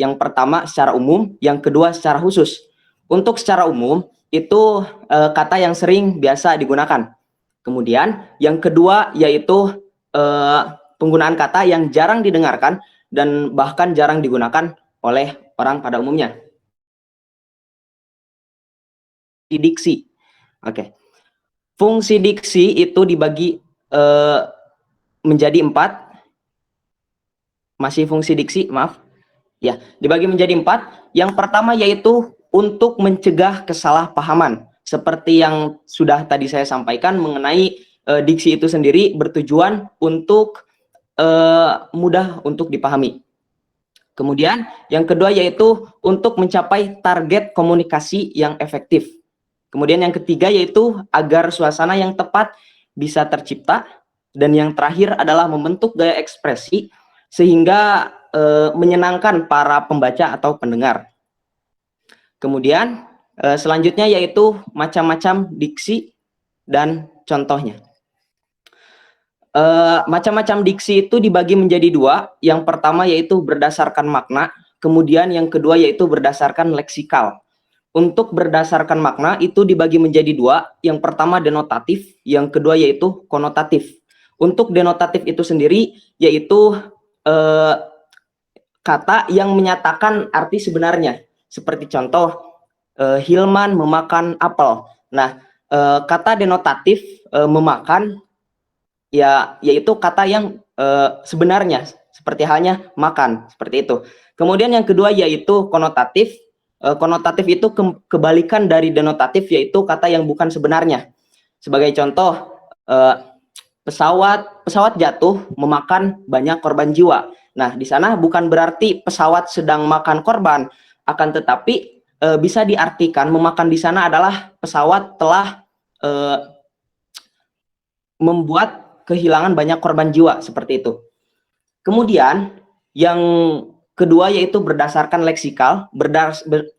Yang pertama secara umum, yang kedua secara khusus. Untuk secara umum itu kata yang sering biasa digunakan. Kemudian yang kedua yaitu penggunaan kata yang jarang didengarkan dan bahkan jarang digunakan oleh orang pada umumnya. Diksi. Oke. Fungsi diksi itu dibagi menjadi 4. Masih fungsi diksi, maaf. Ya, dibagi menjadi 4. Yang pertama yaitu untuk mencegah kesalahpahaman. Seperti yang sudah tadi saya sampaikan mengenai diksi itu sendiri bertujuan untuk mudah untuk dipahami. Kemudian yang kedua yaitu untuk mencapai target komunikasi yang efektif. Kemudian yang ketiga yaitu agar suasana yang tepat bisa tercipta. Dan yang terakhir adalah membentuk gaya ekspresi sehingga menyenangkan para pembaca atau pendengar. Kemudian selanjutnya yaitu macam-macam diksi dan contohnya. Macam-macam diksi itu dibagi menjadi 2. Yang pertama yaitu berdasarkan makna, kemudian yang kedua yaitu berdasarkan leksikal. Untuk berdasarkan makna itu dibagi menjadi 2. Yang pertama denotatif, yang kedua yaitu konotatif. Untuk denotatif itu sendiri yaitu kata yang menyatakan arti sebenarnya. Seperti contoh, Hilman memakan apel. Nah, kata denotatif memakan yaitu kata yang sebenarnya, seperti halnya makan, seperti itu. Kemudian yang kedua yaitu konotatif. Konotatif itu kebalikan dari denotatif, yaitu kata yang bukan sebenarnya. Sebagai contoh, pesawat jatuh memakan banyak korban jiwa. Nah, di sana bukan berarti pesawat sedang makan korban, akan tetapi bisa diartikan memakan di sana adalah pesawat telah membuat kehilangan banyak korban jiwa, seperti itu. Kemudian yang kedua yaitu berdasarkan leksikal.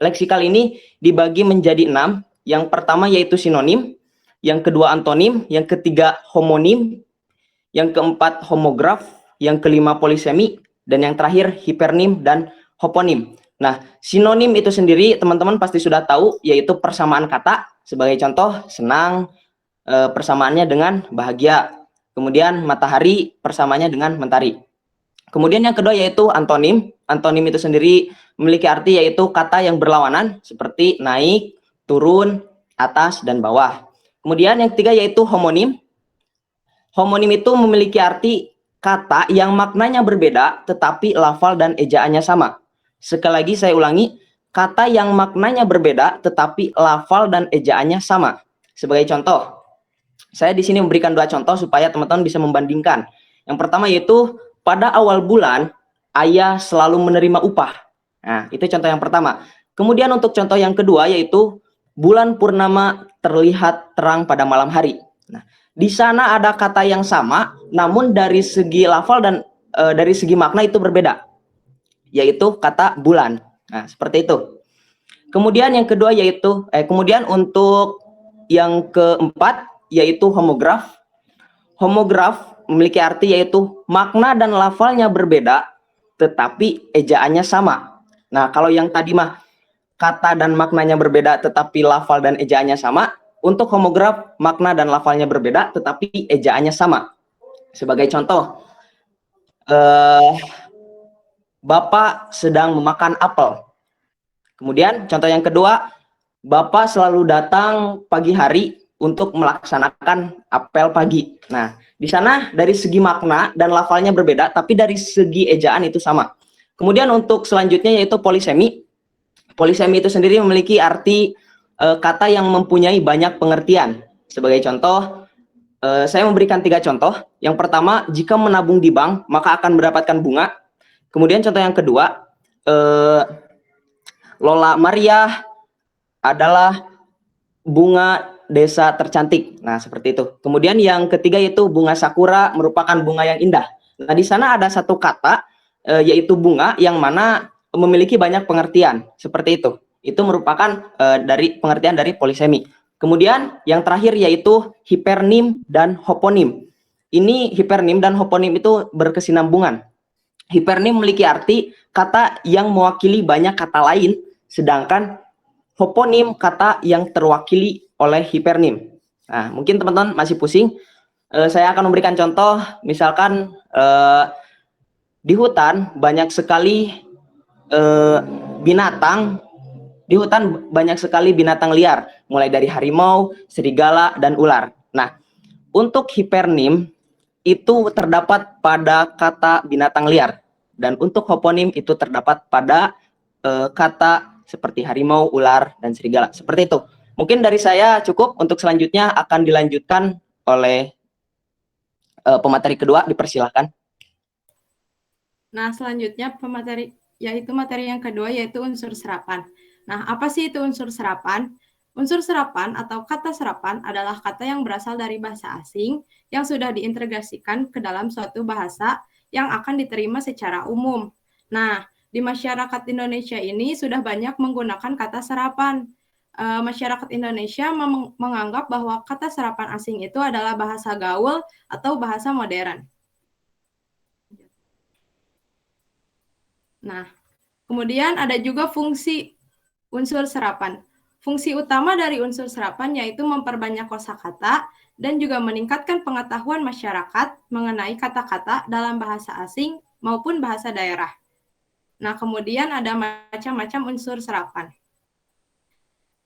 Leksikal ini dibagi menjadi 6. Yang pertama yaitu sinonim, yang kedua antonim, yang ketiga homonim, yang keempat homograf, yang kelima polisemi, dan yang terakhir hipernim dan hoponim. Nah, sinonim itu sendiri teman-teman pasti sudah tahu, yaitu persamaan kata. Sebagai contoh, senang persamaannya dengan bahagia. Kemudian matahari persamaannya dengan mentari. Kemudian yang kedua yaitu antonim. Antonim itu sendiri memiliki arti yaitu kata yang berlawanan seperti naik, turun, atas, dan bawah. Kemudian yang ketiga yaitu homonim. Homonim itu memiliki arti kata yang maknanya berbeda tetapi lafal dan ejaannya sama. Sekali lagi saya ulangi, kata yang maknanya berbeda tetapi lafal dan ejaannya sama. Sebagai contoh, saya di sini memberikan 2 contoh supaya teman-teman bisa membandingkan. Yang pertama yaitu pada awal bulan ayah selalu menerima upah. Nah, itu contoh yang pertama. Kemudian untuk contoh yang kedua yaitu bulan purnama terlihat terang pada malam hari. Nah, di sana ada kata yang sama, namun dari segi lafal dan dari segi makna itu berbeda, yaitu kata bulan. Nah, seperti itu. Kemudian yang kedua yaitu kemudian untuk yang keempat yaitu homograf. Homograf memiliki arti yaitu makna dan lafalnya berbeda tetapi ejaannya sama. Nah, kalau yang tadi mah kata dan maknanya berbeda tetapi lafal dan ejaannya sama, untuk homograf makna dan lafalnya berbeda tetapi ejaannya sama. Sebagai contoh, Bapak sedang memakan apel. Kemudian contoh yang kedua, Bapak selalu datang pagi hari untuk melaksanakan apel pagi. Nah, di sana dari segi makna dan lafalnya berbeda, tapi dari segi ejaan itu sama. Kemudian untuk selanjutnya yaitu polisemi. Polisemi itu sendiri memiliki arti kata yang mempunyai banyak pengertian. Sebagai contoh, saya memberikan 3 contoh. Yang pertama, jika menabung di bank, maka akan mendapatkan bunga. Kemudian contoh yang kedua, Lola Maria adalah bunga desa tercantik. Nah, seperti itu. Kemudian yang ketiga yaitu bunga sakura merupakan bunga yang indah. Nah, di sana ada satu kata yaitu bunga yang mana memiliki banyak pengertian. Seperti itu. Itu merupakan dari pengertian dari polisemi. Kemudian yang terakhir yaitu hipernim dan hoponim. Ini hipernim dan hoponim itu berkesinambungan. Hipernim memiliki arti kata yang mewakili banyak kata lain, sedangkan hoponim kata yang terwakili oleh hipernim. Nah, mungkin teman-teman masih pusing. Saya akan memberikan contoh, misalkan di hutan banyak sekali binatang, di hutan banyak sekali binatang liar, mulai dari harimau, serigala, dan ular. Nah, untuk hipernim itu terdapat pada kata binatang liar, dan untuk hoponim itu terdapat pada kata seperti harimau, ular, dan serigala. Seperti itu. Mungkin dari saya cukup. Untuk selanjutnya akan dilanjutkan oleh pemateri kedua. Dipersilahkan. Nah, selanjutnya materi yang kedua yaitu unsur serapan. Nah, apa sih itu unsur serapan? Unsur serapan atau kata serapan adalah kata yang berasal dari bahasa asing yang sudah diintegrasikan ke dalam suatu bahasa yang akan diterima secara umum. Nah, di masyarakat Indonesia ini sudah banyak menggunakan kata serapan. Masyarakat Indonesia menganggap bahwa kata serapan asing itu adalah bahasa gaul atau bahasa modern. Nah, kemudian ada juga fungsi unsur serapan. Fungsi utama dari unsur serapan yaitu memperbanyak kosakata dan juga meningkatkan pengetahuan masyarakat mengenai kata-kata dalam bahasa asing maupun bahasa daerah. Nah, kemudian ada macam-macam unsur serapan.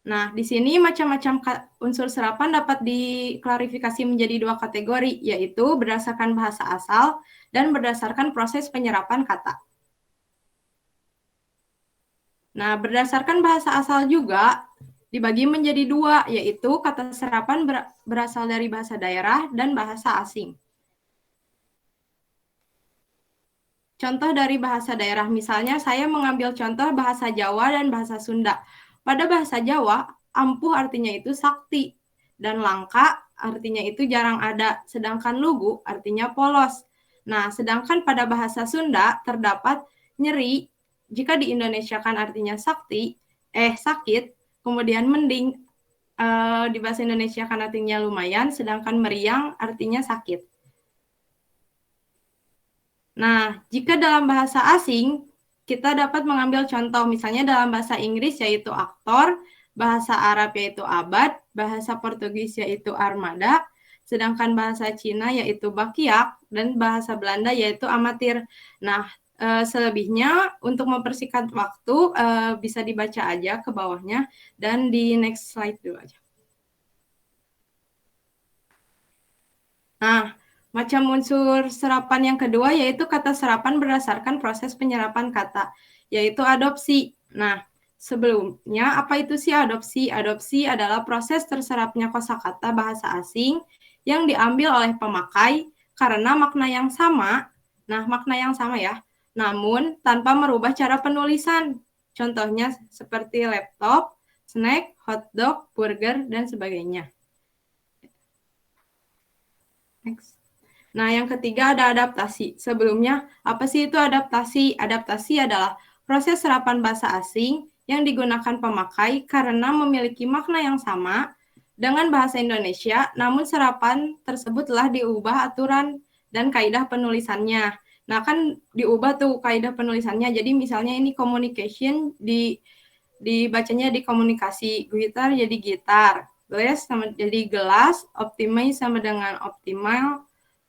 Nah, di sini macam-macam unsur serapan dapat diklarifikasi menjadi dua kategori, yaitu berdasarkan bahasa asal dan berdasarkan proses penyerapan kata. Nah, berdasarkan bahasa asal juga dibagi menjadi dua, yaitu kata serapan berasal dari bahasa daerah dan bahasa asing. Contoh dari bahasa daerah, misalnya saya mengambil contoh bahasa Jawa dan bahasa Sunda. Pada bahasa Jawa, ampuh artinya itu sakti, dan langka artinya itu jarang ada, sedangkan lugu artinya polos. Nah, sedangkan pada bahasa Sunda terdapat nyeri, jika diindonesiakan artinya sakit, kemudian mending di bahasa Indonesia kan artinya lumayan, sedangkan meriang artinya sakit. Nah, jika dalam bahasa asing, kita dapat mengambil contoh, misalnya dalam bahasa Inggris yaitu aktor, bahasa Arab yaitu abad, bahasa Portugis yaitu armada, sedangkan bahasa Cina yaitu bakyak, dan bahasa Belanda yaitu amatir. Nah, selebihnya untuk mempersingkat waktu bisa dibaca aja ke bawahnya, dan di next slide dulu aja. Nah, macam unsur serapan yang kedua yaitu kata serapan berdasarkan proses penyerapan kata, yaitu adopsi. Nah, sebelumnya apa itu sih adopsi? Adopsi adalah proses terserapnya kosakata bahasa asing yang diambil oleh pemakai karena makna yang sama. Nah, makna yang sama ya, namun tanpa merubah cara penulisan. Contohnya seperti laptop, snack, hotdog, burger, dan sebagainya. Next. Nah, yang ketiga ada adaptasi. Sebelumnya, apa sih itu adaptasi? Adaptasi adalah proses serapan bahasa asing yang digunakan pemakai karena memiliki makna yang sama dengan bahasa Indonesia, namun serapan tersebut telah diubah aturan dan kaidah penulisannya. Nah, kan diubah tuh kaidah penulisannya. Jadi misalnya ini communication dibacanya di komunikasi, gitar jadi gitar, glass sama jadi gelas, optimize sama dengan optimal,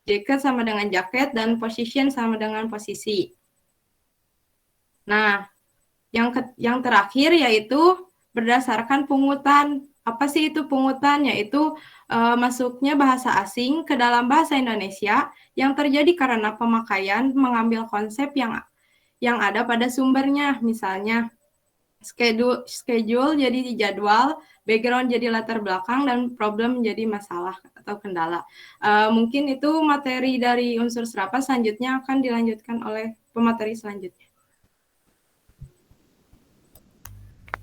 jacket sama dengan jaket, dan position sama dengan posisi. Nah, yang terakhir yaitu berdasarkan pungutan. Apa sih itu pungutan? Yaitu masuknya bahasa asing ke dalam bahasa Indonesia yang terjadi karena pemakaian mengambil konsep yang ada pada sumbernya. Misalnya schedule jadi jadwal, background jadi latar belakang, dan problem jadi masalah atau kendala. Mungkin itu materi dari unsur serapan, selanjutnya akan dilanjutkan oleh pemateri selanjutnya.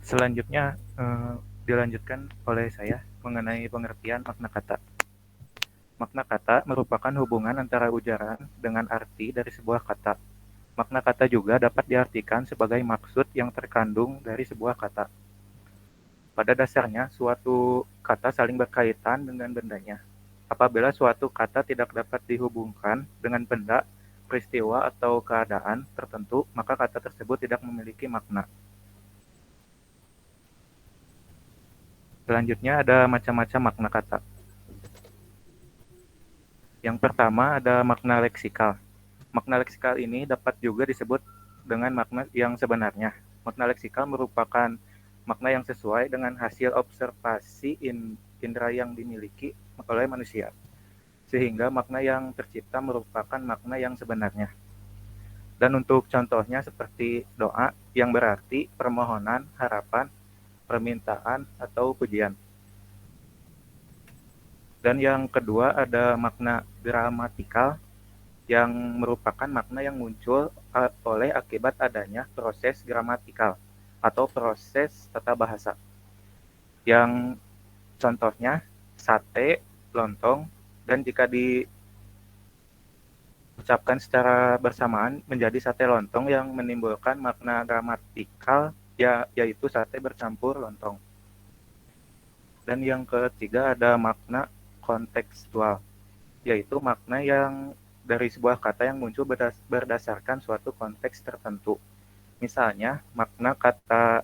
Selanjutnya dilanjutkan oleh saya mengenai pengertian makna kata. Makna kata merupakan hubungan antara ujaran dengan arti dari sebuah kata. Makna kata juga dapat diartikan sebagai maksud yang terkandung dari sebuah kata. Pada dasarnya, suatu kata saling berkaitan dengan bendanya. Apabila suatu kata tidak dapat dihubungkan dengan benda, peristiwa atau keadaan tertentu, maka kata tersebut tidak memiliki makna. Selanjutnya ada macam-macam makna kata. Yang pertama ada makna leksikal. Makna leksikal ini dapat juga disebut dengan makna yang sebenarnya. Makna leksikal merupakan makna yang sesuai dengan hasil observasi indera yang dimiliki oleh manusia, sehingga makna yang tercipta merupakan makna yang sebenarnya. Dan untuk contohnya seperti doa yang berarti permohonan, harapan, permintaan, atau pujian. Dan yang kedua ada makna gramatikal yang merupakan makna yang muncul oleh akibat adanya proses gramatikal atau proses tata bahasa. Yang contohnya sate, lontong, dan jika diucapkan secara bersamaan menjadi sate lontong yang menimbulkan makna gramatikal yaitu sate bercampur lontong. Dan yang ketiga ada makna kontekstual, yaitu makna yang dari sebuah kata yang muncul berdasarkan suatu konteks tertentu. Misalnya, makna kata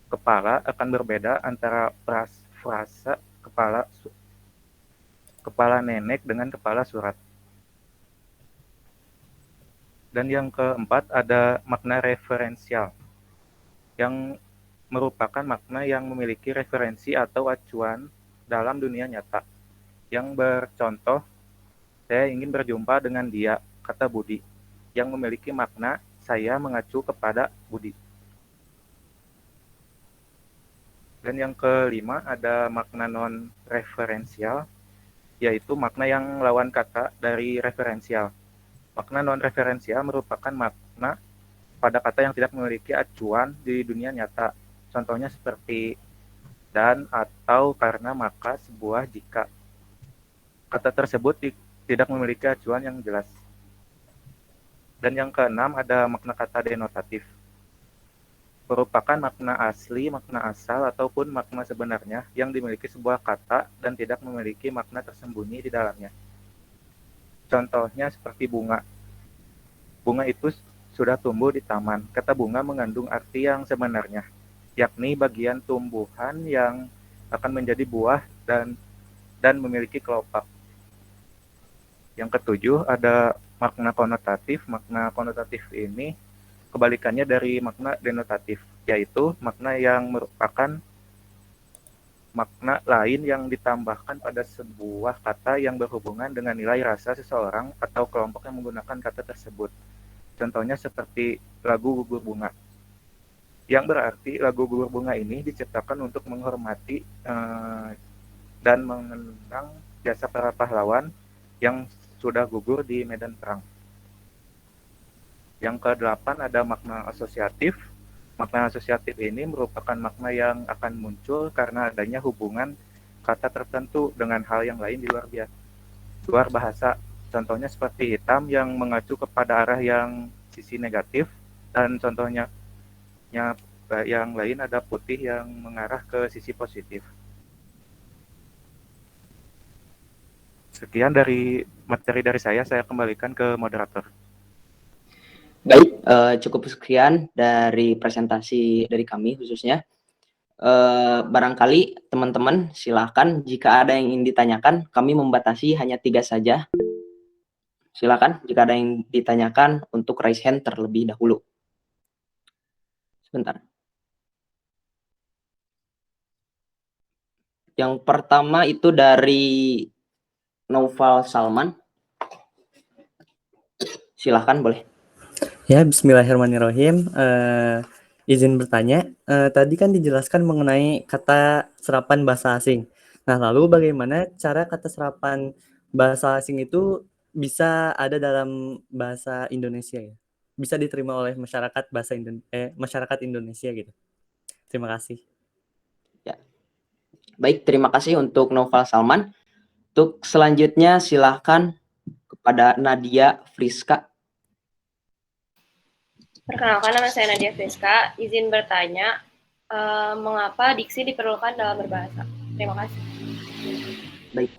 kepala akan berbeda antara frasa kepala nenek dengan kepala surat. Dan yang keempat ada makna referensial, yang merupakan makna yang memiliki referensi atau acuan dalam dunia nyata. Yang bercontoh, saya ingin berjumpa dengan dia, kata Budi, yang memiliki makna saya mengacu kepada Budi. Dan yang kelima ada makna non-referensial, yaitu makna yang lawan kata dari referensial. Makna non-referensial merupakan makna pada kata yang tidak memiliki acuan di dunia nyata. Contohnya seperti dan, atau, karena, maka, sebuah, jika. Kata tersebut tidak memiliki acuan yang jelas. Dan yang keenam ada makna kata denotatif. Merupakan makna asli, makna asal, ataupun makna sebenarnya yang dimiliki sebuah kata dan tidak memiliki makna tersembunyi di dalamnya. Contohnya seperti bunga. Bunga itu sudah tumbuh di taman. Kata bunga mengandung arti yang sebenarnya, yakni bagian tumbuhan yang akan menjadi buah dan memiliki kelopak. Yang ketujuh ada makna konotatif. Makna konotatif ini kebalikannya dari makna denotatif, yaitu makna yang merupakan makna lain yang ditambahkan pada sebuah kata yang berhubungan dengan nilai rasa seseorang atau kelompok yang menggunakan kata tersebut. Contohnya seperti lagu Gugur Bunga, yang berarti lagu Gugur Bunga ini diciptakan untuk menghormati dan mengenang jasa para pahlawan yang sudah gugur di medan perang. Yang kedelapan ada makna asosiatif. Makna asosiatif ini merupakan makna yang akan muncul karena adanya hubungan kata tertentu dengan hal yang lain di luar bahasa. Contohnya seperti hitam yang mengacu kepada arah yang sisi negatif, dan contohnya yang lain ada putih yang mengarah ke sisi positif. Sekian dari materi dari saya kembalikan ke moderator. Baik, cukup sekian dari presentasi dari kami khususnya. Barangkali teman-teman silakan jika ada yang ingin ditanyakan, kami membatasi hanya 3 saja. Silakan jika ada yang ditanyakan untuk raise hand terlebih dahulu. Sebentar. Yang pertama itu dari Noval Salman. Silahkan boleh. Ya, bismillahirrahmanirrahim. Izin bertanya, tadi kan dijelaskan mengenai kata serapan bahasa asing. Nah, lalu bagaimana cara kata serapan bahasa asing itu bisa ada dalam bahasa Indonesia ya? Bisa diterima oleh masyarakat masyarakat Indonesia gitu. Terima kasih. Ya. Baik, terima kasih untuk Noval Salman. Untuk selanjutnya silahkan kepada Nadia Friska. Perkenalkan, nama saya Nadia Friska. Izin bertanya, mengapa diksi diperlukan dalam berbahasa? Terima kasih. Baik.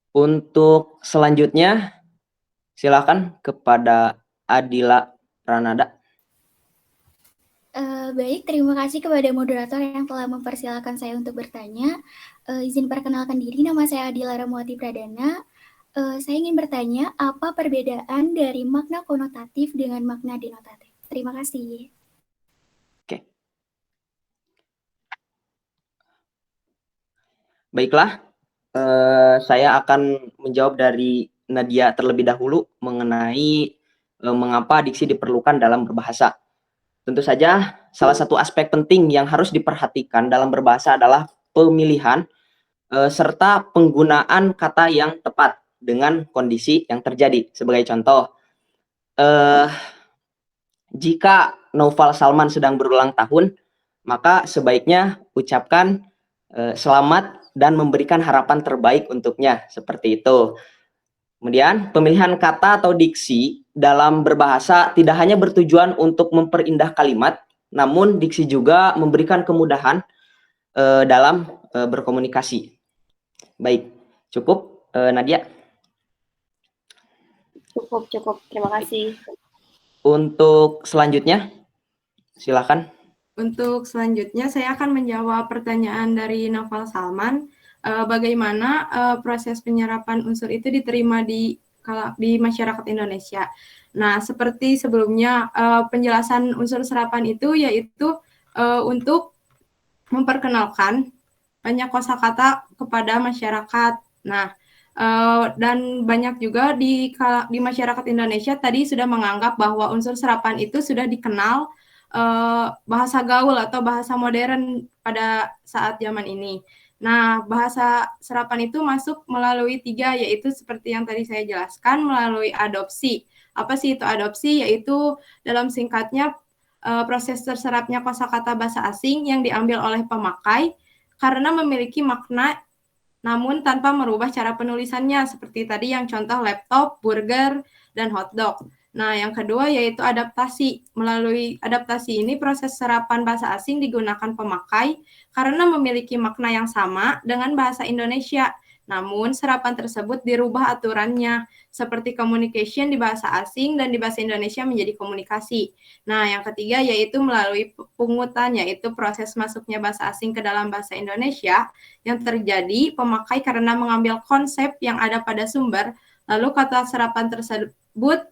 Untuk selanjutnya, silakan kepada Adila Ranada. Baik, terima kasih kepada moderator yang telah mempersilahkan saya untuk bertanya. Izin perkenalkan diri, nama saya Adila Ramawati Pradana. Saya ingin bertanya, apa perbedaan dari makna konotatif dengan makna denotatif? Terima kasih. Oke. Baiklah, saya akan menjawab dari Nadia terlebih dahulu mengenai mengapa diksi diperlukan dalam berbahasa. Tentu saja, salah satu aspek penting yang harus diperhatikan dalam berbahasa adalah pemilihan serta penggunaan kata yang tepat dengan kondisi yang terjadi. Sebagai contoh, jika Naufal Salman sedang berulang tahun, maka sebaiknya ucapkan selamat dan memberikan harapan terbaik untuknya, seperti itu. Kemudian, pemilihan kata atau diksi dalam berbahasa tidak hanya bertujuan untuk memperindah kalimat, namun diksi juga memberikan kemudahan dalam berkomunikasi. Baik, cukup Nadia. Cukup. Terima kasih. Untuk selanjutnya, silakan. Untuk selanjutnya, saya akan menjawab pertanyaan dari Naufal Salman. Bagaimana proses penyerapan unsur itu diterima di masyarakat Indonesia. Nah, seperti sebelumnya, penjelasan unsur serapan itu yaitu untuk memperkenalkan banyak kosakata kepada masyarakat. Nah, dan banyak juga di masyarakat Indonesia tadi sudah menganggap bahwa unsur serapan itu sudah dikenal bahasa gaul atau bahasa modern pada saat zaman ini. Nah, bahasa serapan itu masuk melalui 3, yaitu seperti yang tadi saya jelaskan, melalui adopsi. Apa sih itu adopsi? Yaitu dalam singkatnya proses terserapnya kosakata bahasa asing yang diambil oleh pemakai karena memiliki makna namun tanpa merubah cara penulisannya, seperti tadi yang contoh laptop, burger, dan hotdog. Nah, yang kedua yaitu adaptasi. Melalui adaptasi ini proses serapan bahasa asing digunakan pemakai karena memiliki makna yang sama dengan bahasa Indonesia. Namun, serapan tersebut dirubah aturannya, seperti communication di bahasa asing dan di bahasa Indonesia menjadi komunikasi. Nah, yang ketiga yaitu melalui pungutan, yaitu proses masuknya bahasa asing ke dalam bahasa Indonesia yang terjadi pemakai karena mengambil konsep yang ada pada sumber, lalu kata serapan tersebut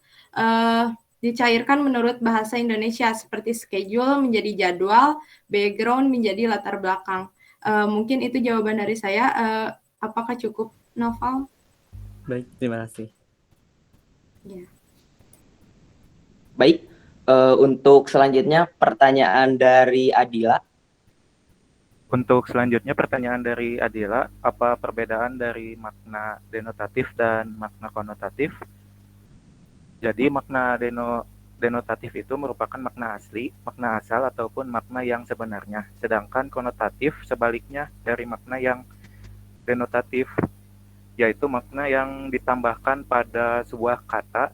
dicairkan menurut bahasa Indonesia, seperti schedule menjadi jadwal, background menjadi latar belakang. Mungkin itu jawaban dari saya. Apakah cukup, Naufal? Baik, terima kasih. Ya. Baik, untuk selanjutnya pertanyaan dari Adila. Untuk selanjutnya pertanyaan dari Adila, apa perbedaan dari makna denotatif dan makna konotatif? Jadi makna denotatif itu merupakan makna asli, makna asal ataupun makna yang sebenarnya. Sedangkan konotatif sebaliknya dari makna yang denotatif, yaitu makna yang ditambahkan pada sebuah kata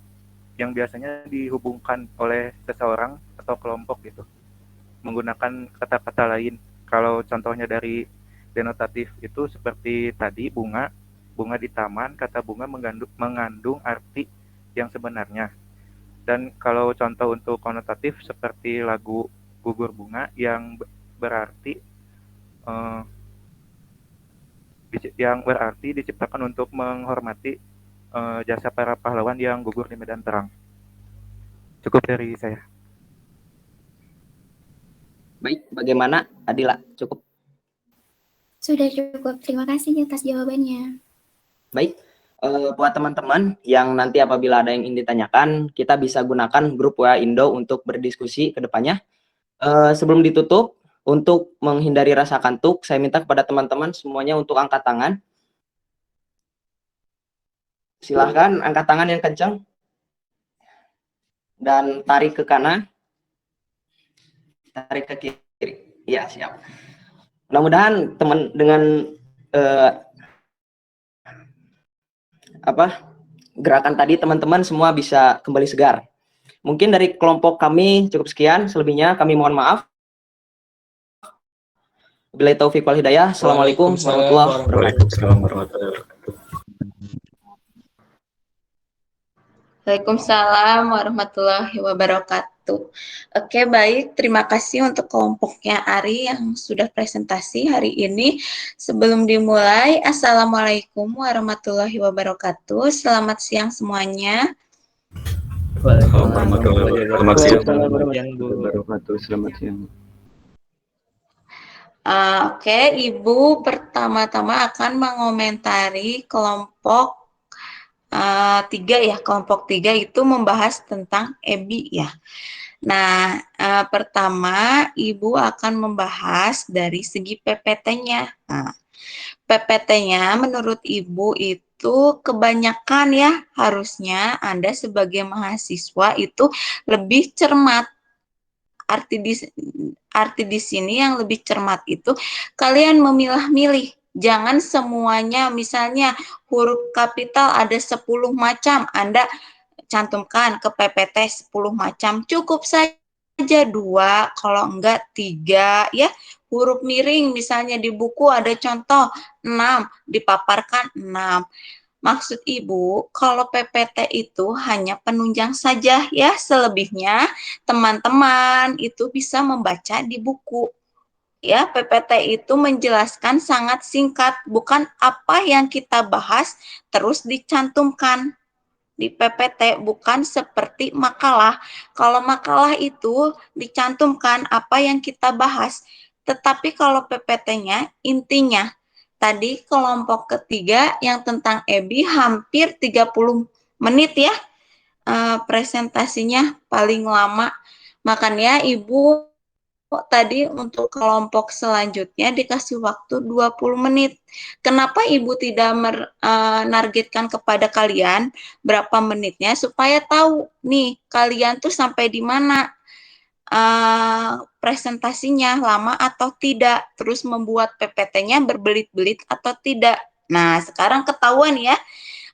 yang biasanya dihubungkan oleh seseorang atau kelompok gitu, menggunakan kata-kata lain. Kalau contohnya dari denotatif itu seperti tadi bunga di taman, kata bunga mengandung arti yang sebenarnya. Dan kalau contoh untuk konotatif seperti lagu Gugur Bunga yang berarti diciptakan untuk menghormati jasa para pahlawan yang gugur di medan perang. Cukup dari saya. Baik, bagaimana Adila? Cukup? Sudah cukup, terima kasih atas jawabannya. Baik, buat teman-teman yang nanti apabila ada yang ingin ditanyakan, kita bisa gunakan grup WA Indo untuk berdiskusi ke depannya. Sebelum ditutup, untuk menghindari rasa kantuk, saya minta kepada teman-teman semuanya untuk angkat tangan. Silahkan angkat tangan yang kencang. Dan tarik ke kanan. Tarik ke kiri. Ya, siap. Mudah-mudahan teman dengan gerakan tadi teman-teman semua bisa kembali segar. Mungkin dari kelompok kami cukup sekian, selebihnya kami mohon maaf. Wabillahi taufiq wal hidayah. Assalamualaikum warahmatullahi wabarakatuh. Waalaikumsalam warahmatullahi wabarakatuh. Oke, baik. Terima kasih untuk kelompoknya Ari yang sudah presentasi hari ini. Sebelum dimulai, Assalamualaikum warahmatullahi wabarakatuh. Selamat siang semuanya. Waalaikumsalam warahmatullahi Waalaikumsalam wabarakatuh. Selamat siang. Oke, Ibu pertama-tama akan mengomentari kelompok 3 ya. Kelompok 3 itu membahas tentang EBI ya. Nah, pertama Ibu akan membahas dari segi PPT-nya. Nah, PPT-nya menurut Ibu itu kebanyakan ya, harusnya Anda sebagai mahasiswa itu lebih cermat. Arti di sini yang lebih cermat itu kalian memilah-milih. Jangan semuanya, misalnya huruf kapital ada 10 macam, Anda cantumkan ke PPT 10 macam, cukup saja 2, kalau enggak 3 ya. Huruf miring misalnya di buku ada contoh 6, dipaparkan 6. Maksud Ibu, kalau PPT itu hanya penunjang saja ya, selebihnya teman-teman itu bisa membaca di buku. Ya, PPT itu menjelaskan sangat singkat, bukan apa yang kita bahas terus dicantumkan di PPT, bukan seperti makalah. Kalau makalah itu dicantumkan apa yang kita bahas, tetapi kalau PPT-nya intinya. Tadi kelompok ketiga yang tentang EBI hampir 30 menit ya presentasinya paling lama. Makanya Ibu tadi untuk kelompok selanjutnya dikasih waktu 20 menit. Kenapa Ibu tidak menargetkan kepada kalian berapa menitnya supaya tahu nih kalian tuh sampai di mana presentasinya lama atau tidak, terus membuat PPT-nya berbelit-belit atau tidak. Nah, sekarang ketahuan ya,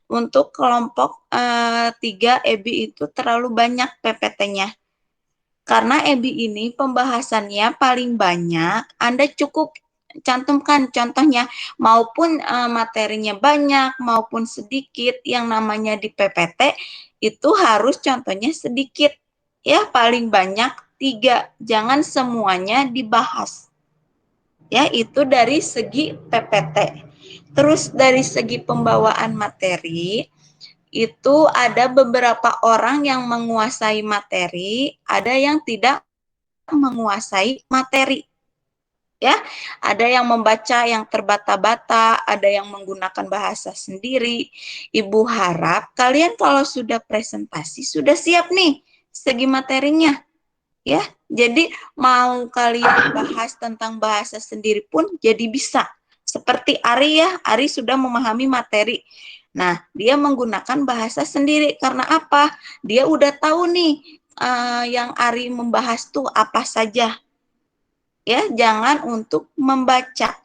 untuk kelompok 3 EBI itu terlalu banyak PPT-nya. Karena EBI ini pembahasannya paling banyak, Anda cukup cantumkan contohnya, maupun materinya banyak, maupun sedikit, yang namanya di PPT itu harus contohnya sedikit. Ya, paling banyak 3, jangan semuanya dibahas. Ya, itu dari segi PPT. Terus dari segi pembawaan materi, itu ada beberapa orang yang menguasai materi, ada yang tidak menguasai materi. Ya, ada yang membaca yang terbata-bata, ada yang menggunakan bahasa sendiri. Ibu harap kalian kalau sudah presentasi sudah siap nih segi materinya. Ya, jadi mau kalian bahas tentang bahasa sendiri pun jadi bisa. Seperti Ari ya, Ari sudah memahami materi. Nah, dia menggunakan bahasa sendiri karena apa? Dia udah tahu nih yang Ari membahas tuh apa saja. Ya, jangan untuk membaca.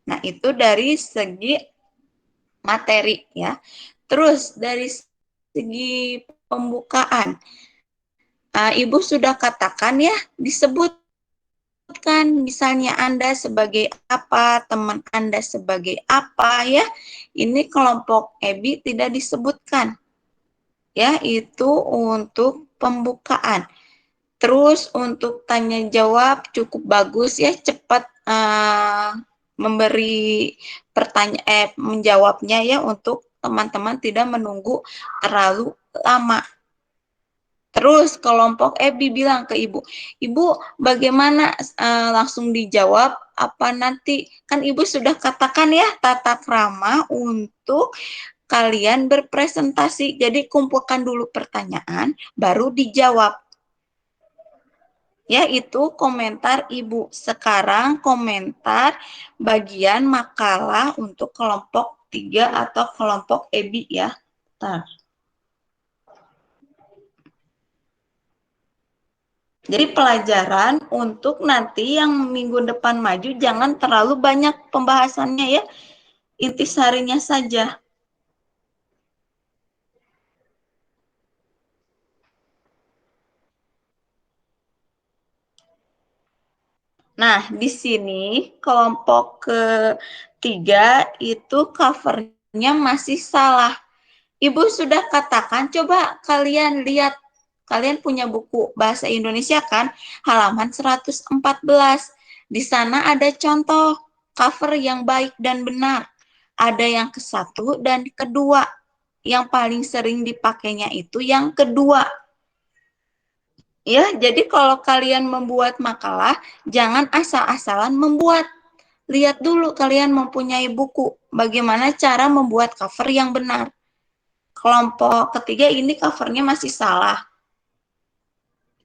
Nah, itu dari segi materi ya. Terus dari segi pembukaan, Ibu sudah katakan ya, disebutkan misalnya Anda sebagai apa, teman Anda sebagai apa ya. Ini kelompok EBI tidak disebutkan. Ya, itu untuk pembukaan. Terus untuk tanya jawab cukup bagus ya, cepat memberi menjawabnya ya, untuk teman-teman tidak menunggu terlalu lama. Terus kelompok EBI bilang ke Ibu, Ibu bagaimana langsung dijawab apa nanti? Kan Ibu sudah katakan ya tata krama untuk kalian berpresentasi. Jadi kumpulkan dulu pertanyaan, baru dijawab. Ya, itu komentar Ibu. Sekarang komentar bagian makalah untuk kelompok 3 atau kelompok EBI ya. Bentar. Jadi pelajaran untuk nanti yang minggu depan maju jangan terlalu banyak pembahasannya ya. Intisarinya saja. Nah, di sini kelompok ketiga itu covernya masih salah. Ibu sudah katakan, coba kalian lihat, kalian punya buku bahasa Indonesia kan, halaman 114. Di sana ada contoh cover yang baik dan benar. Ada yang ke-1 dan kedua. Yang paling sering dipakainya itu yang kedua. Ya, jadi kalau kalian membuat makalah, jangan asal-asalan membuat. Lihat dulu kalian mempunyai buku, bagaimana cara membuat cover yang benar. Kelompok ketiga ini covernya masih salah.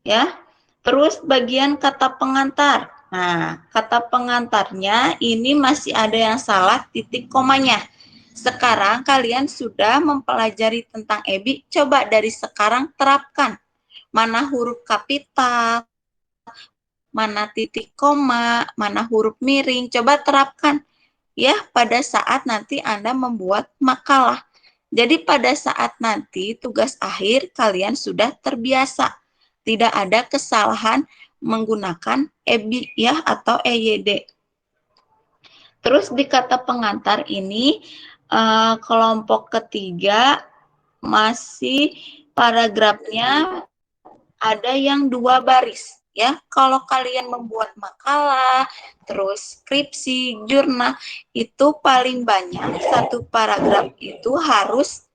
Ya. Terus bagian kata pengantar. Nah, kata pengantarnya ini masih ada yang salah titik komanya. Sekarang kalian sudah mempelajari tentang EBI, coba dari sekarang terapkan. Mana huruf kapital, mana titik koma, mana huruf miring, coba terapkan ya pada saat nanti Anda membuat makalah. Jadi pada saat nanti tugas akhir kalian sudah terbiasa. Tidak ada kesalahan menggunakan EBI ya atau EYD. Terus di kata pengantar ini kelompok ketiga masih paragrafnya ada yang 2 baris ya. Kalau kalian membuat makalah, terus skripsi, jurnal itu paling banyak satu paragraf itu harus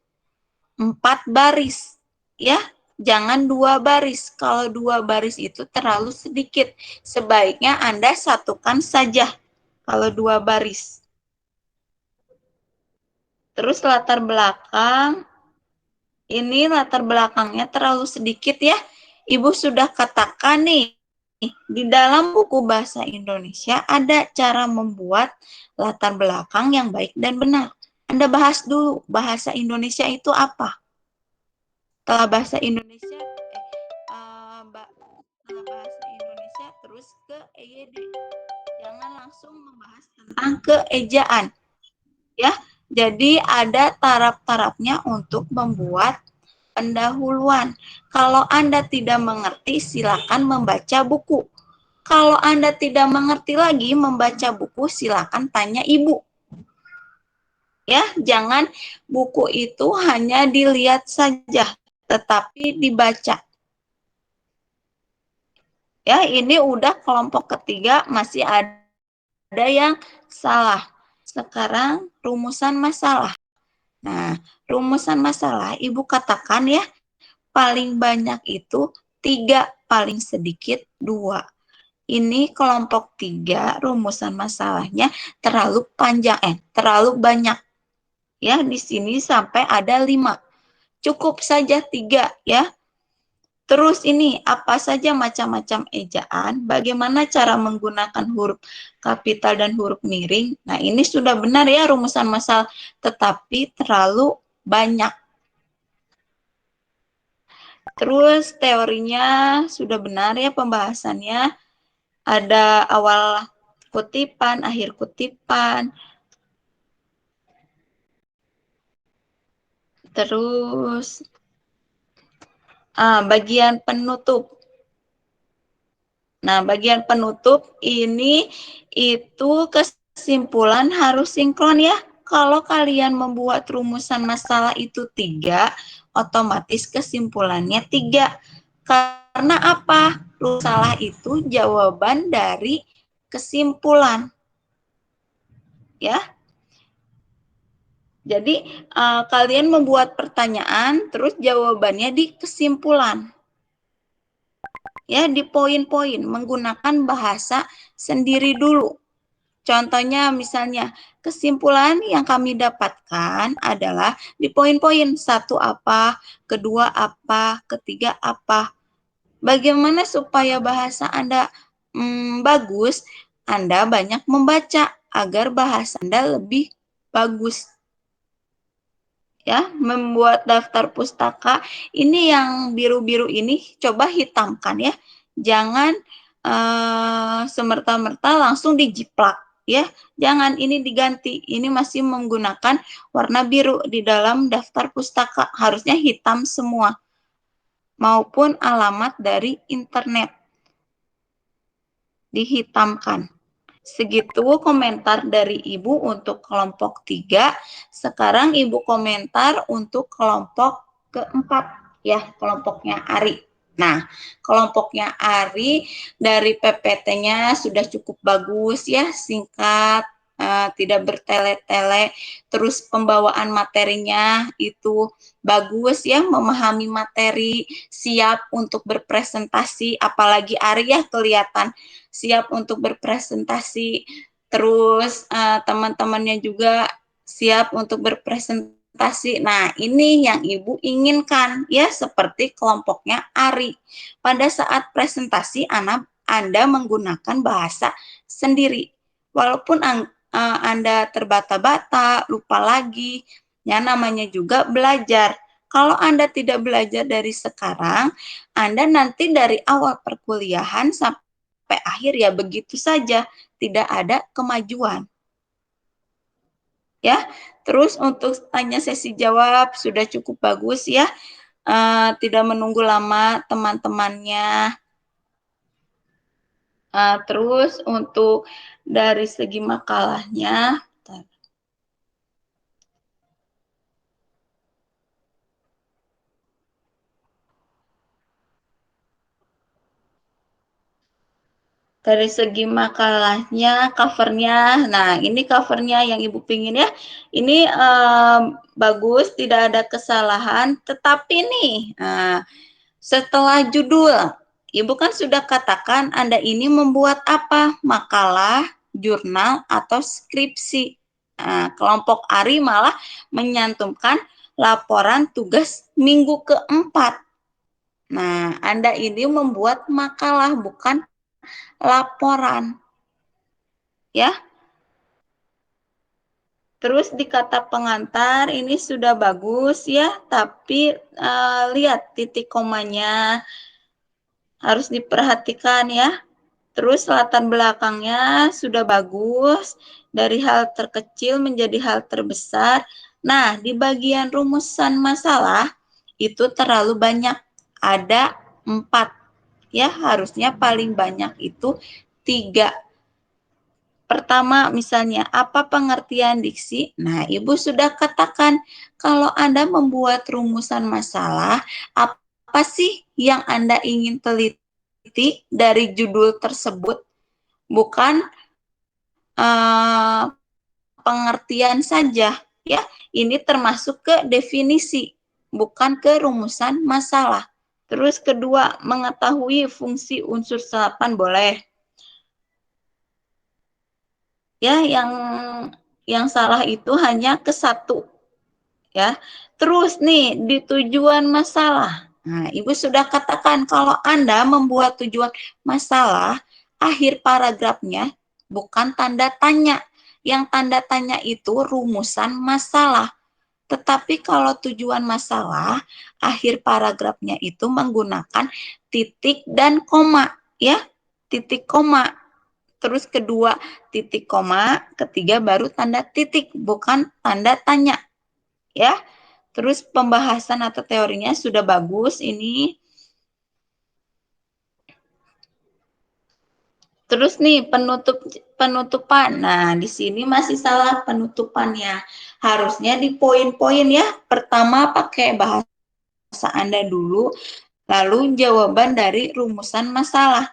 4 baris ya. Jangan 2 baris. Kalau 2 baris itu terlalu sedikit. Sebaiknya Anda satukan saja kalau 2 baris. Terus latar belakang, ini latar belakangnya terlalu sedikit ya. Ibu sudah katakan nih, di dalam buku bahasa Indonesia ada cara membuat latar belakang yang baik dan benar. Anda bahas dulu bahasa Indonesia itu apa. Setelah bahasa Indonesia, setelah bahasa Indonesia terus ke EYD. Jangan langsung membahas tentang keejaan. Ya, jadi ada taraf-tarafnya untuk membuat pendahuluan. Kalau Anda tidak mengerti, silakan membaca buku. Kalau Anda tidak mengerti lagi membaca buku, silakan tanya ibu. Ya, jangan buku itu hanya dilihat saja, tetapi dibaca. Ya, ini udah kelompok ketiga masih ada yang salah. Sekarang rumusan masalah. Nah, rumusan masalah Ibu katakan ya, paling banyak itu 3, paling sedikit 2. Ini kelompok 3 rumusan masalahnya terlalu panjang, terlalu banyak. Ya, di sini sampai ada 5. Cukup saja 3 ya. Terus ini apa saja macam-macam ejaan, bagaimana cara menggunakan huruf kapital dan huruf miring. Nah, ini sudah benar ya rumusan masalah, tetapi terlalu banyak. Terus teorinya sudah benar ya pembahasannya. Ada awal kutipan, akhir kutipan. Terus bagian penutup. Nah, bagian penutup ini itu kesimpulan harus sinkron ya. Kalau kalian membuat rumusan masalah itu 3, otomatis kesimpulannya 3. Karena apa? Masalah itu jawaban dari kesimpulan. Ya. Jadi kalian membuat pertanyaan, terus jawabannya di kesimpulan. Ya, di poin-poin, menggunakan bahasa sendiri dulu. Contohnya misalnya, kesimpulan yang kami dapatkan adalah di poin-poin, 1 apa, kedua apa, ketiga apa. Bagaimana supaya bahasa Anda bagus, Anda banyak membaca agar bahasa Anda lebih bagus. Ya, membuat daftar pustaka ini yang biru-biru ini coba hitamkan ya, jangan semerta-merta langsung dijiplak ya, jangan, ini diganti, ini masih menggunakan warna biru di dalam daftar pustaka, harusnya hitam semua maupun alamat dari internet dihitamkan Segitu komentar dari Ibu untuk kelompok 3. Sekarang Ibu komentar untuk kelompok keempat, ya, kelompoknya Ari. Nah, kelompoknya Ari dari PPT-nya sudah cukup bagus ya, singkat, tidak bertele-tele, terus pembawaan materinya itu bagus ya, memahami materi, siap untuk berpresentasi, apalagi Ari ya kelihatan siap untuk berpresentasi, terus teman-temannya juga siap untuk berpresentasi. Nah, ini yang Ibu inginkan ya, seperti kelompoknya Ari. Pada saat presentasi Anda menggunakan bahasa sendiri. Walaupun Anda terbata-bata, lupa lagi, ya namanya juga belajar. Kalau Anda tidak belajar dari sekarang, Anda nanti dari awal perkuliahan sampai akhir ya begitu saja, tidak ada kemajuan. Ya, terus untuk tanya sesi jawab sudah cukup bagus ya, tidak menunggu lama teman-temannya. Terus untuk dari segi makalahnya, dari segi makalahnya, covernya, nah ini covernya yang Ibu pingin ya, ini bagus, tidak ada kesalahan, tetapi nih, setelah judul, Ibu kan sudah katakan Anda ini membuat apa? Makalah, jurnal, atau skripsi. Nah, kelompok Ari malah menyantumkan laporan tugas minggu keempat. Nah, Anda ini membuat makalah, bukan laporan. Ya. Terus di kata pengantar ini sudah bagus ya, tapi lihat titik komanya harus diperhatikan ya. Terus latar belakangnya sudah bagus, dari hal terkecil menjadi hal terbesar. Nah, di bagian rumusan masalah itu terlalu banyak, ada 4. Ya, harusnya paling banyak itu 3. Pertama, misalnya, apa pengertian diksi? Nah, Ibu sudah katakan, kalau Anda membuat rumusan masalah, apa sih yang Anda ingin teliti dari judul tersebut? Bukan pengertian saja, ya. Ini termasuk ke definisi, bukan ke rumusan masalah. Terus kedua, mengetahui fungsi unsur serapan boleh. Ya, yang salah itu hanya ke 1. Ya. Terus nih, di tujuan masalah. Nah, Ibu sudah katakan kalau Anda membuat tujuan masalah, akhir paragrafnya bukan tanda tanya. Yang tanda tanya itu rumusan masalah. Tetapi kalau tujuan masalah, akhir paragrafnya itu menggunakan titik dan koma, ya. Titik koma. Terus kedua titik koma, ketiga baru tanda titik, bukan tanda tanya. Ya. Terus pembahasan atau teorinya sudah bagus ini. Terus nih penutupan. Nah, di sini masih salah penutupannya. Harusnya di poin-poin ya. Pertama pakai bahasa Anda dulu, lalu jawaban dari rumusan masalah.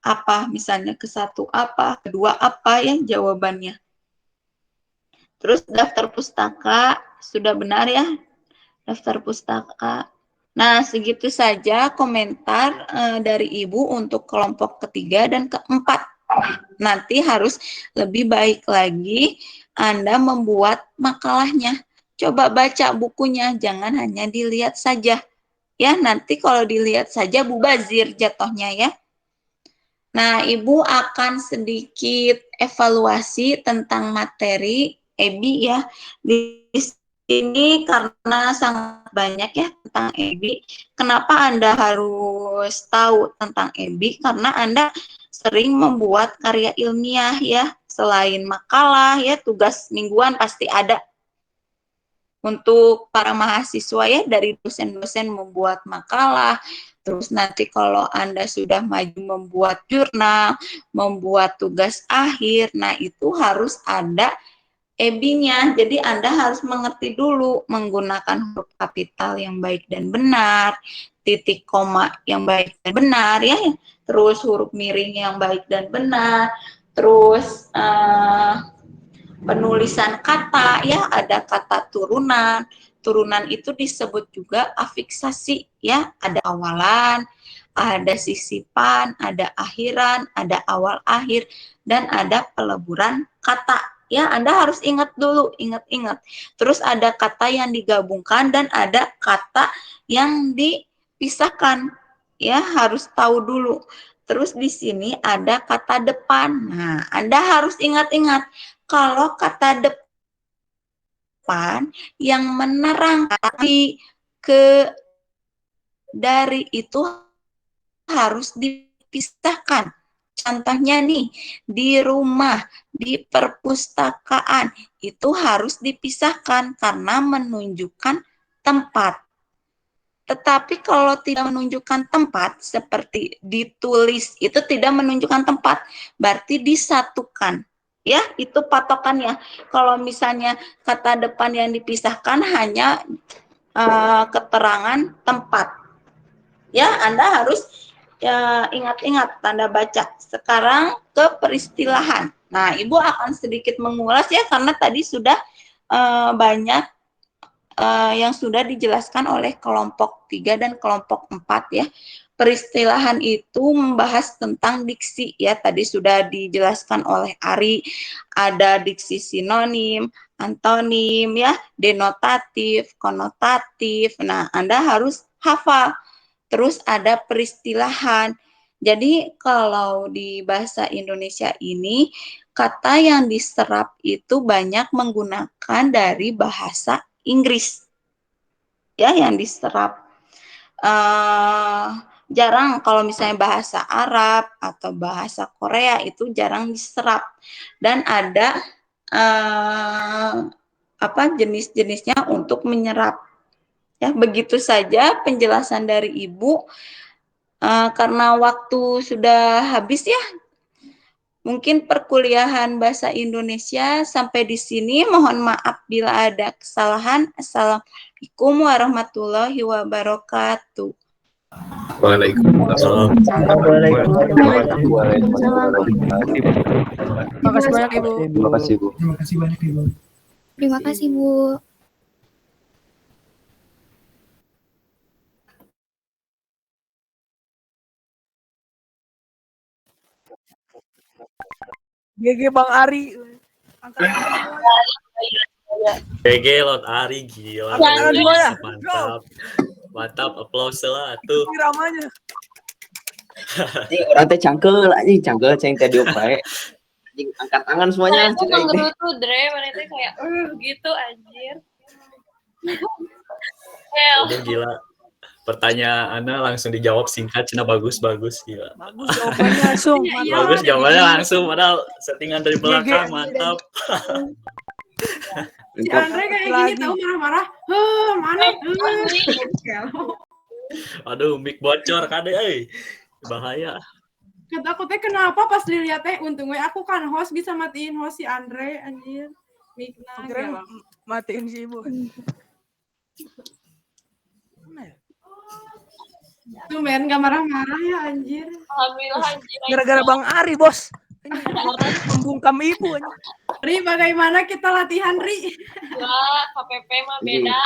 Apa misalnya ke 1 apa, kedua apa ya jawabannya. Terus daftar pustaka sudah benar ya, daftar pustaka. Nah, segitu saja komentar dari Ibu untuk kelompok ketiga dan keempat. Nanti harus lebih baik lagi Anda membuat makalahnya. Coba baca bukunya, jangan hanya dilihat saja. Ya, nanti kalau dilihat saja mubazir jatuhnya ya. Nah, Ibu akan sedikit evaluasi tentang materi EBI ya. Di sini karena sangat banyak ya tentang EBI. Kenapa Anda harus tahu tentang EBI? Karena Anda sering membuat karya ilmiah ya. Selain makalah ya, tugas mingguan pasti ada. untuk para mahasiswa ya, dari dosen-dosen membuat makalah, terus nanti kalau Anda sudah maju membuat jurnal, membuat tugas akhir, nah itu harus ada EB-nya. Jadi Anda harus mengerti dulu menggunakan huruf kapital yang baik dan benar, titik koma yang baik dan benar ya, terus huruf miring yang baik dan benar, terus penulisan kata ya, ada kata turunan. Turunan itu disebut juga afiksasi ya, ada awalan, ada sisipan, ada akhiran, ada awal akhir, dan ada peleburan kata. Ya, Anda harus ingat dulu, ingat-ingat. Terus ada kata yang digabungkan dan ada kata yang dipisahkan. Ya, harus tahu dulu. Terus di sini ada kata depan. Nah, Anda harus ingat-ingat kalau kata depan yang menerang ke dari itu harus dipisahkan. Contohnya nih, di rumah, di perpustakaan, itu harus dipisahkan karena menunjukkan tempat. Tetapi kalau tidak menunjukkan tempat, seperti ditulis, itu tidak menunjukkan tempat, berarti disatukan. Ya, itu patokannya. Kalau misalnya kata depan yang dipisahkan hanya keterangan tempat. Ya, Anda harus ingat-ingat tanda baca. Sekarang ke peristilahan. Nah, Ibu akan sedikit mengulas ya, karena tadi sudah banyak yang sudah dijelaskan oleh kelompok 3 dan kelompok 4 ya. Peristilahan itu membahas tentang diksi ya, tadi sudah dijelaskan oleh Ari, ada diksi sinonim, antonim ya, denotatif, konotatif. Nah, Anda harus hafal. Terus ada peristilahan. Jadi kalau di bahasa Indonesia ini, kata yang diserap itu banyak menggunakan dari bahasa Inggris. Ya, yang diserap. Jarang kalau misalnya bahasa Arab atau bahasa Korea itu jarang diserap. Dan ada jenis-jenisnya untuk menyerap. Ya, begitu saja penjelasan dari Ibu. Karena waktu sudah habis ya, mungkin perkuliahan bahasa Indonesia sampai di sini. Mohon maaf bila ada kesalahan. Assalamualaikum warahmatullahi wabarakatuh. Waalaikumsalam. Terima kasih banyak Ibu. Terima kasih Bu. Terima kasih, Bu. GG Bang Ari. GG Lot Ari, gila. Mantap. Mantap, applause lah tuh. Ramanya. Orang teh cangkel ceng teh diopae. Angkat tangan semuanya. Itu menggerutu Dre, mana itu kayak gitu anjir. Udah gila. Pertanyaannya langsung dijawab singkat, cina bagus gila. Bagus jawabannya langsung. Bagus jawabannya langsung, padahal settingan dari belakang mantap. Si Andre kayak gini tahu marah-marah. Mana? Aduh, mic bocor kade, bahaya. Kata aku teh kenapa pas dilihat teh untungnya aku kan host bisa matiin host si Andre anjir. Mic-na Keren matiin si Ibu. Tuh men gak marah-marah ya anjir. Alhamdulillah anjir. Gara-gara Bang Ari, Bos. Membungkam Ibu. Ri, bagaimana kita latihan, Ri? Wah, KPP mah beda.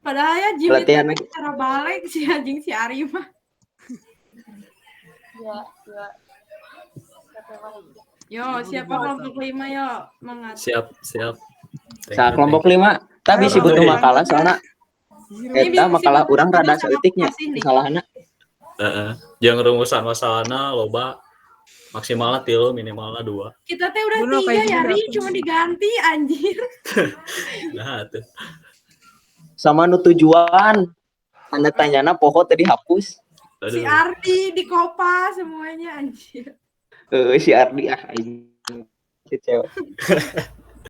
Padahal ya Jim Latihan itu cara balik si anjing si Ari mah. Ya. Yo, siapa kelompok 5 yo? Mangat. Siap. Sa kelompok 5 tapi sih butuh makalah soalnya eta makalah urang rada saeutiknya kesalahanna. Jangan rumusan masalahna loba maksimalnya 3 minimalnya 2. Kita teh udah 3 ya, Ri, cuma diganti anjir. Nah, tuh. Sama nu tujuan tanda tanyana poho tadi hapus. Si Ardi di Kopa semuanya anjir. Si Ardi anjing. Si cewek.